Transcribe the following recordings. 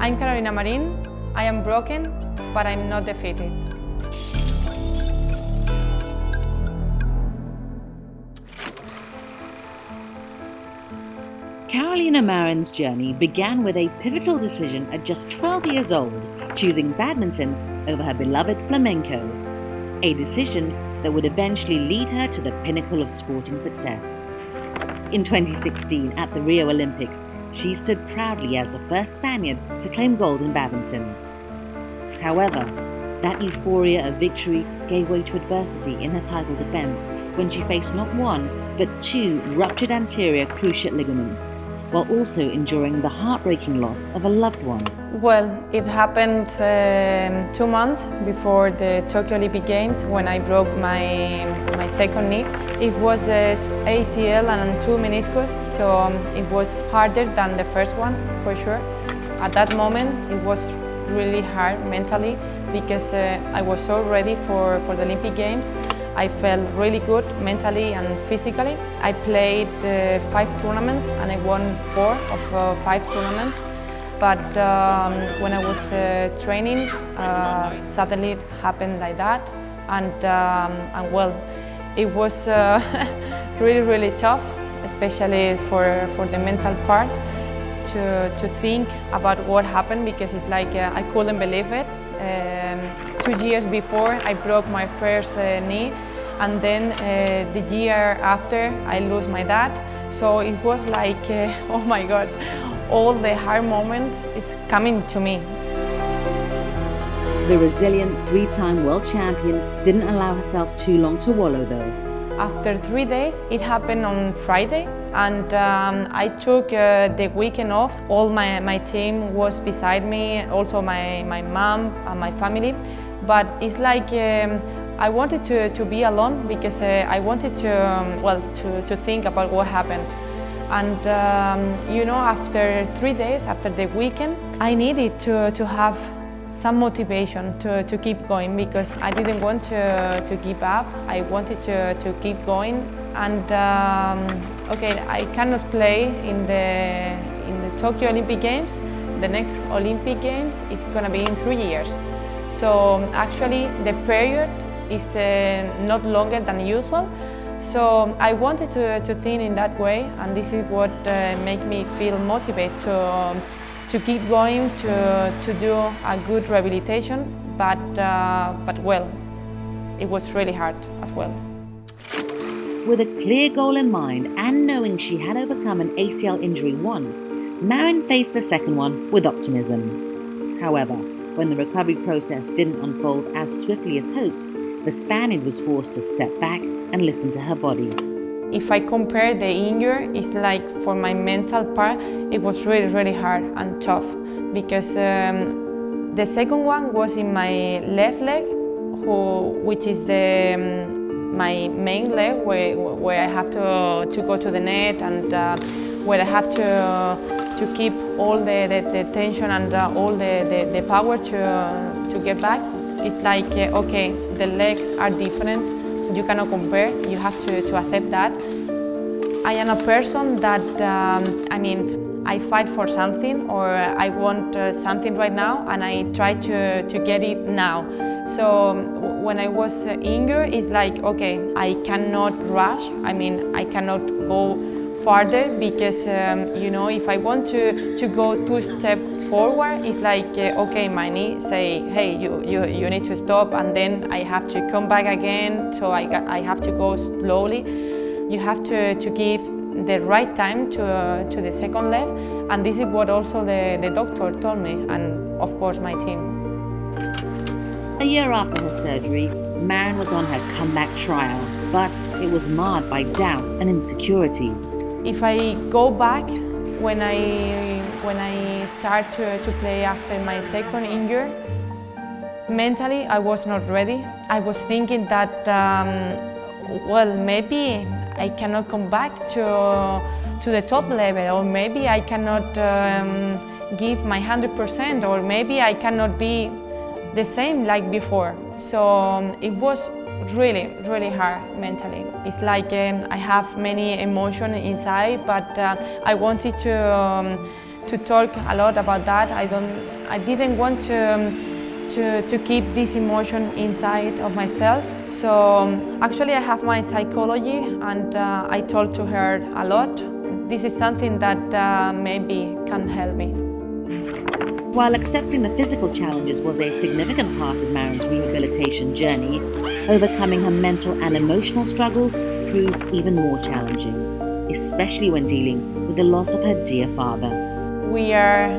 I'm Marin. I am broken, but I'm not defeated. Marin's journey began with a pivotal decision at just 12 years old, choosing badminton over her beloved flamenco. A decision that would eventually lead her to the pinnacle of sporting success. In 2016, at the Rio Olympics, she stood proudly as the first Spaniard to claim gold in badminton. However, that euphoria of victory gave way to adversity in her title defense when she faced not one, but two ruptured anterior cruciate ligaments, while also enduring the heartbreaking loss of a loved one. Well, it happened 2 months before the Tokyo Olympic Games when I broke my second knee. It was ACL and 2 meniscus, so it was harder than the first one, for sure. At that moment, it was really hard mentally because I was so ready for the Olympic Games. I felt really good mentally and physically. I played 5 tournaments and I won 4 of 5 tournaments. But when I was training, suddenly it happened like that. And well, it was really tough, especially for the mental part, to think about what happened, because it's like I couldn't believe it. 2 years before I broke my first knee, and then the year after I lost my dad. So it was like, oh my God, all the hard moments is coming to me. The resilient 3-time world champion didn't allow herself too long to wallow though. After 3 days, it happened on Friday, and I took the weekend off. All my team was beside me, also my mom and my family. But it's like I wanted to be alone because I wanted to think about what happened. And you know, after 3 days, after the weekend, I needed to have some motivation to keep going, because I didn't want to give up. I wanted to keep going. And okay, I cannot play in the Tokyo Olympic Games. The next Olympic Games is gonna be in 3 years. So actually the period is not longer than usual. So I wanted to think in that way, and this is what made me feel motivated to keep going, to do a good rehabilitation, but well, it was really hard as well. With a clear goal in mind and knowing she had overcome an ACL injury once, Marin faced the second one with optimism. However, when the recovery process didn't unfold as swiftly as hoped, the Spaniard was forced to step back and listen to her body. If I compare the injury, it's like for my mental part, it was really hard and tough, because the second one was in my left leg, which is my main leg, where I have to go to the net, and where I have to keep all the tension and all the power to get back. It's like, okay, the legs are different, you cannot compare, you have to accept that. I am a person that, I mean, I fight for something, or I want something right now, and I try to get it now. So when I was injured, it's like, okay, I cannot rush, I mean, I cannot go farther, because, you know, if I want to go 2 steps forward, it's like, okay, my knee say, hey, you need to stop, and then I have to come back again, so I have to go slowly. You have to give the right time to the second leg, and this is what also the doctor told me, and of course my team. A year after her surgery, Marin was on her comeback trial, but it was marred by doubt and insecurities. If I go back, when I start to play after my second injury, mentally I was not ready. I was thinking that, well, maybe I cannot come back to the top level, or maybe I cannot give my 100%, or maybe I cannot be the same like before. So it was really hard mentally. It's like I have many emotions inside, but I wanted to talk a lot about that. I didn't want to keep this emotion inside of myself. So actually I have my psychology, and I talked to her a lot. This is something that maybe can help me. While accepting the physical challenges was a significant part of Marin's rehabilitation journey, overcoming her mental and emotional struggles proved even more challenging, especially when dealing with the loss of her dear father. We are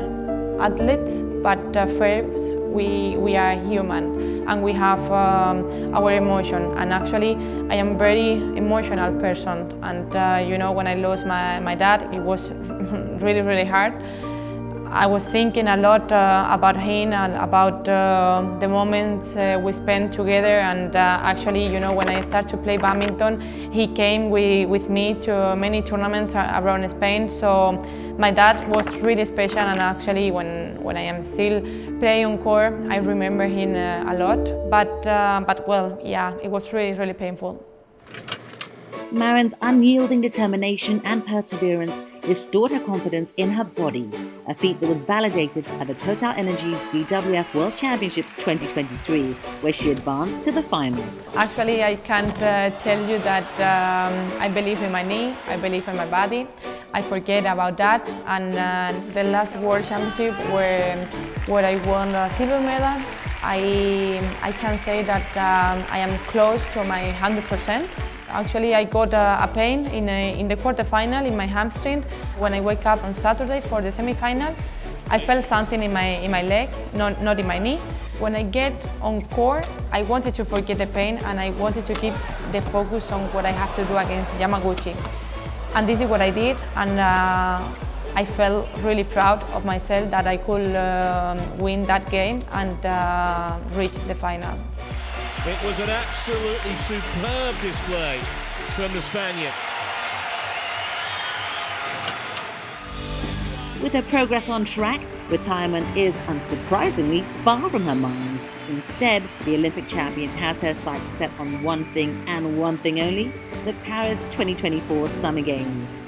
athletes, but first we are human, and we have our emotion. And actually, I am a very emotional person. And you know, when I lost my dad, it was really hard. I was thinking a lot about him and about the moments we spent together. And actually, you know, when I started to play badminton, he came with me to many tournaments around Spain. So my dad was really special, and actually when I am still playing on court, I remember him a lot. But well, yeah, it was really painful. Marin's unyielding determination and perseverance restored her confidence in her body, a feat that was validated at the TotalEnergies BWF World Championships 2023, where she advanced to the final. Actually, I can't tell you that I believe in my knee, I believe in my body. I forget about that, and the last World Championship where I won the silver medal, I can say that I am close to my 100%. Actually, I got a pain in the quarterfinal in my hamstring. When I wake up on Saturday for the semifinal, I felt something in my leg, not in my knee. When I get on court, I wanted to forget the pain, and I wanted to keep the focus on what I have to do against Yamaguchi. And this is what I did, and I felt really proud of myself that I could win that game and reach the final. It was an absolutely superb display from the Spaniard. With her progress on track, retirement is, unsurprisingly, far from her mind. Instead, the Olympic champion has her sights set on one thing and one thing only: the Paris 2024 Summer Games.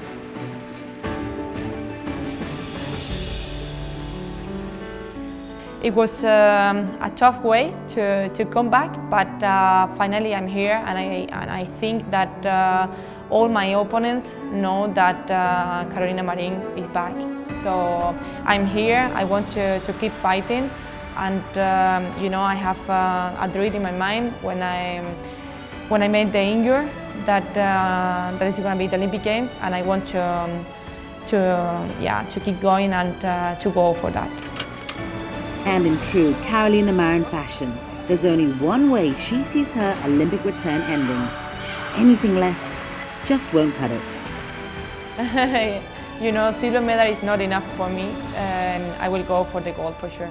It was a tough way to come back, but finally I'm here, and I think that all my opponents know that Carolina Marin is back. So I'm here, I want to keep fighting, and you know, I have a dream in my mind when I made the injury that it's going to be the Olympic Games, and I want to keep going and to go for that. And in true Carolina Marin fashion, there's only one way she sees her Olympic return ending. Anything less just won't cut it. You know, silver medal is not enough for me, and I will go for the gold for sure.